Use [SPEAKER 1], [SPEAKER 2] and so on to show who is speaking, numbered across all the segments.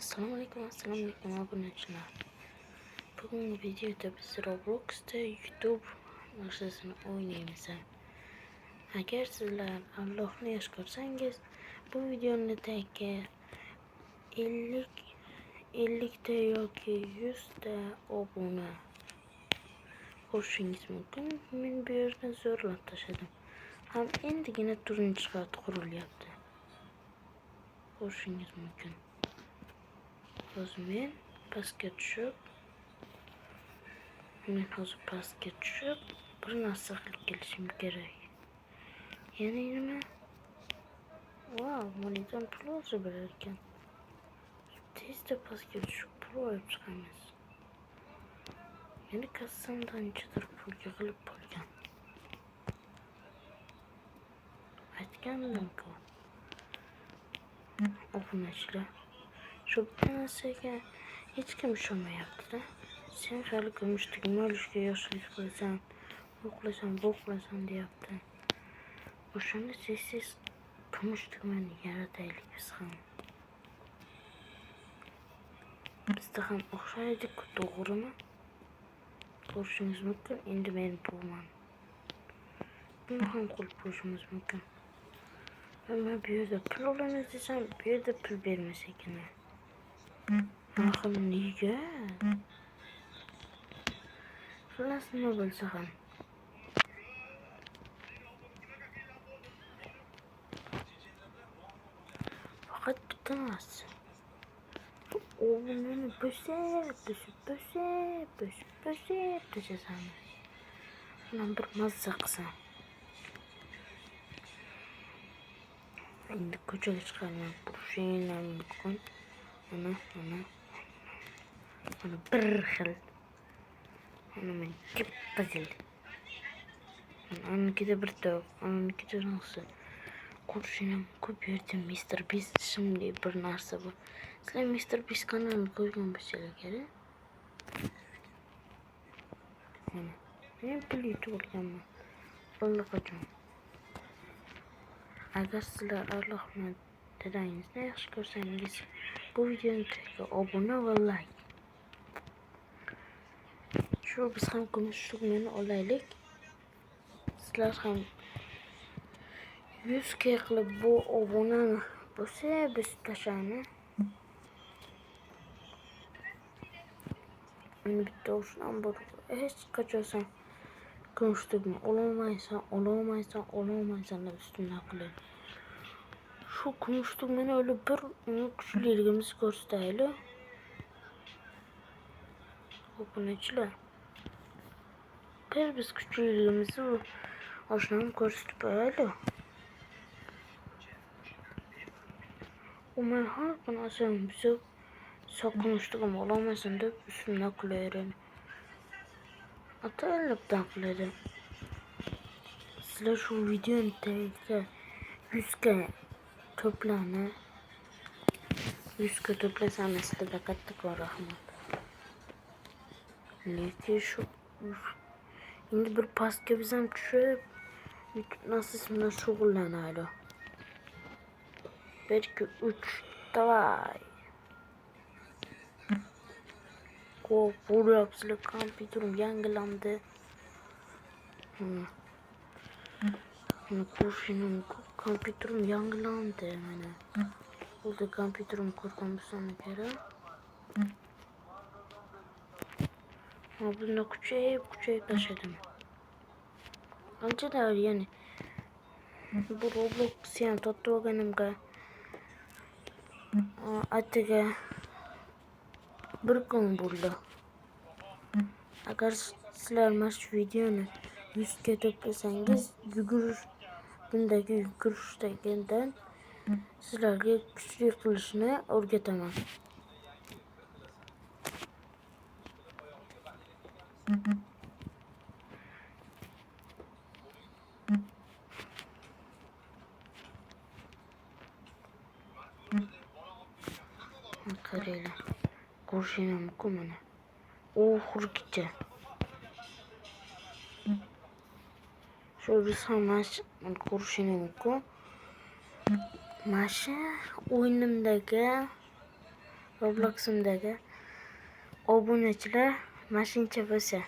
[SPEAKER 1] Assalomu alaykum obunachilar. Bugungi videoda biz Robloxda YouTube narsasini o'ynaymiz. Agar sizlar Allohni yaxshi ko'rsangiz, bu videoni tagiga 50 ta yoki 100 ta obuna qo'shishingiz mumkin. Men bu yerni zo'rlab tashladim. Ham endigina turninchi qavat qurilyapti. Ko'rishingiz mumkin. Hozir men pastga tushib, bir narsa qilib kelishim kerak. Yana nima? Wow, monitor pul o'zi bilar ekan. Tezda pastga tushib pul olib chiqamiz. Meni kassamdan chidir pulga qilib bo'lgan. Aytgandim-ku. Obunachilar. Shu narsaga hech kim ishonmayapti-da. Sen hali kumushtigini olishga yoshlik qilasan, bu qilasan deyapti. O'shanda siz kumushtigini yarataylik biz ham. Bizda ham o'xshaydi-ku, to'g'rimi? Ko'rishingiz mumkin. Endi men pulman. Buni ham qilib qo'yishimiz mumkin. Ama bu yerda pul olamiz desam, bu yerda pul bermas ekan. Axir nega? Xullas nima bo'lsa ham. Faqat bitta narsa. Obunani bo'sab tashlasham. Buni bir mazza qilsam. Endi ko'chaga chiqaman. Burushinam mumkin. Mana bir xil. Mana men qizil. Anikida bir to'q, anikida narsa. Ko'rishinam ko'p yerda Mr. Beast ismli bir narsa bor. Sizlar Mr. Beast kanalini ko'rgan bo'lsangiz kerak. Men pul yutib olganman. Allaqachon. Agar sizlar Allohni dadayingizni yaxshi ko'rsangiz, bu videoni tagiga obuna va like. Shu biz ham kumush tugmani olaylik. Sizlar ham 100 ga qilib bu obunani bosib tashlashni. Meni bitta o'shan bor. Hech qachon kumush tugma olamaysan deb ustundan qiladi. Shu kumush tugmani o'ylab bir kuchliligimizni ko'rsataylik. Obunachilar. Biz kuchliligimizni oshnam ko'rsatib qo'yaylik. Men har kuni asam bizib soqimishtigim olamasin deb ustundan qilaveradi. Atallabdan qiladi. Sizlar shu videoni tagiga 100 ga to'plani. 100 ga to'plasangiz sizlarga kattakon rahmat. Lekin shu endi bir pastga biz ham tushib nasib bilan shug'ullanaylik. 1 2 3 davay. Ko'ryapsizlar, kompyuterim yangilandi. Ko'rishingiz kompyuterim yangilandi mana. O'zi kompyuterim ko'rgan bo'lsam kerak. Bunda kuchayib tashladim. Qanchadan ya'ni bu Roblox'ni ham totib olganimga atiga bir kun bo'ldi. Agar sizlar mana shu videoni 100 ga to'plasangiz, bundagi yugurishdagidan sizlarga kuchli qilishni o'rgataman. Qaranglar. Ko'rishingiz mumkin mana. Oxirgacha. Shu biz ham ko'rishingiz mumkin. Mana shu o'yinimdagi Roblox'imdagi obunachilar mashincha bo'lsa,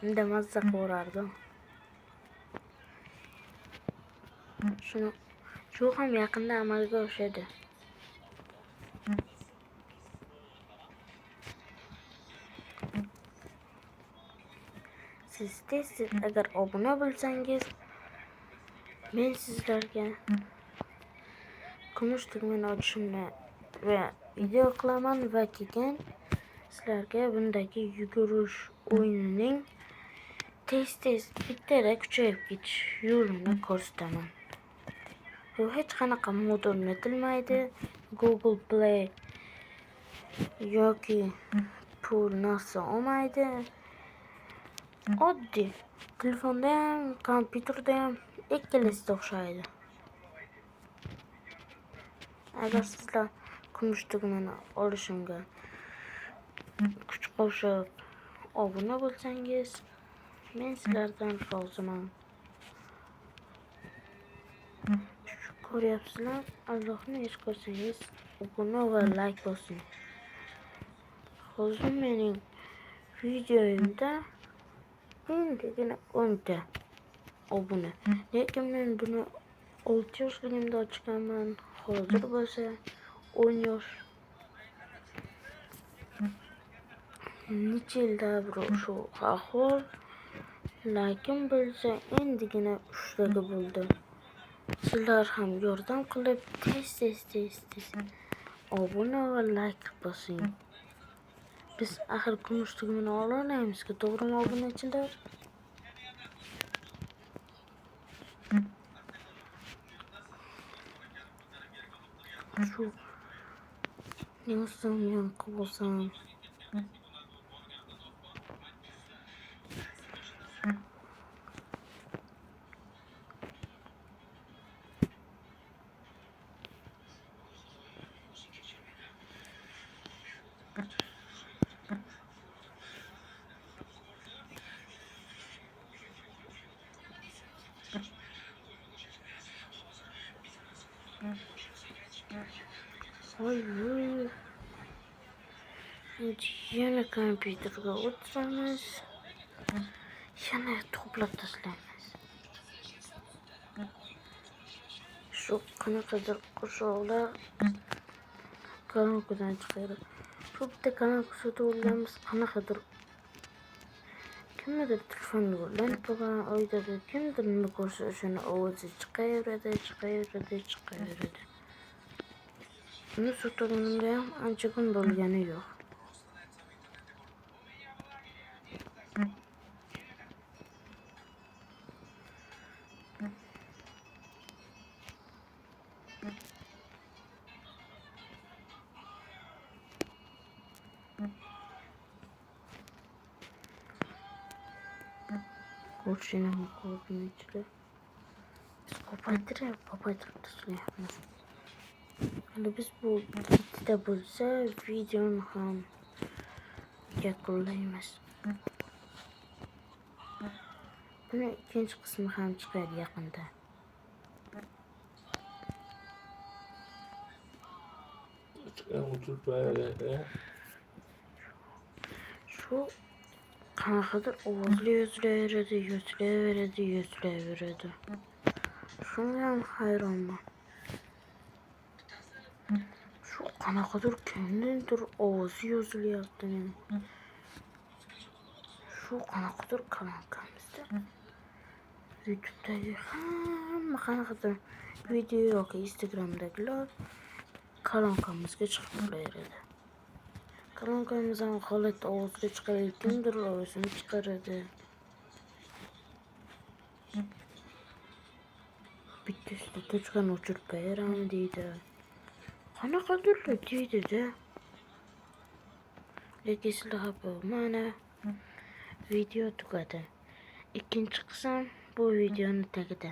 [SPEAKER 1] unda mazza qilardim. Shu ham yaqinda amalga oshadi. Siz tez agar obuna bo'lsangiz, men sizlarga kumush tugmani ochishimni va video qilaman va keyin sizlarga bundagi yugurish o'yinining tez bittada kuchayib ketish yo'lini ko'rsataman. Bu hech qanaqa mod o'rnatilmaydi. Google Play yoki pul narsa olmaydi. Oddiy telefonda ham, kompyuterda ham ikkalasiga o'xshaydi. Agar sizlar kumush tugmani olishimga kuch qo'shib obuna bo'lsangiz, men sizlardan roziman. Ko'ryapsizlar, Allohni ish ko'rsangiz, obuna va like bosing. Hozir mening videoyimda endigina 10 ta obuna. Lekin men buni 6 yoshligimda ochganman. Hozir bo'lsa 10 yosh. Necha yilda bir shu ahvol. Lekin bo'lsa endigina 3 taga bo'ldi. Sizlar ham yordam qilib tez obuna va like bosing. Biz axir kumush tugmani ololmaymiz-ku, to'g'rimi obunachilar? Shu nima men qilsam Oy. Yana kompyuterga o'tiramiz. Yana to'plab tashlaymiz. Shu qanaqadir qo'shiqlar karaokedan chiqadi. Shu bitta karaoke sotib qanaqadir kimnidir telefonni yo'llanib turgan oyda kimdir nima ko'rsa o'shani ovozi chiqaveradi. Uni sotganimga ham ancha kun bo'lgani yo'q. Ko'rishini ko'rmaychilar. Biz ko'paytirib tashlayapmiz. Hali biz bu bitta bo'lsa videoni ham yakunlaymiz. Buni ikkinchi qismi ham chiqadi yaqinda. Shu qanaqadir ovozli yozilaveradi. Shunga ham hayronman. Shu qanaqadir kimningdir ovozi yozilyapti meni. Shu qanaqadir kanalkamizda YouTube'dagi hamma qanaqadir video yoki Instagram'dagilar kanalkamizga chiqib qo'yadi. Kanalkamizdan holat ovozga chiqaradi, kimdir ovozini chiqaradi. Bittasida tochkani o'chirib qo'yaram deydi. Qanaqadir deydi-da. Lekin sizlar mana video tugadi. Ikkinchi qism bu videoni tagida.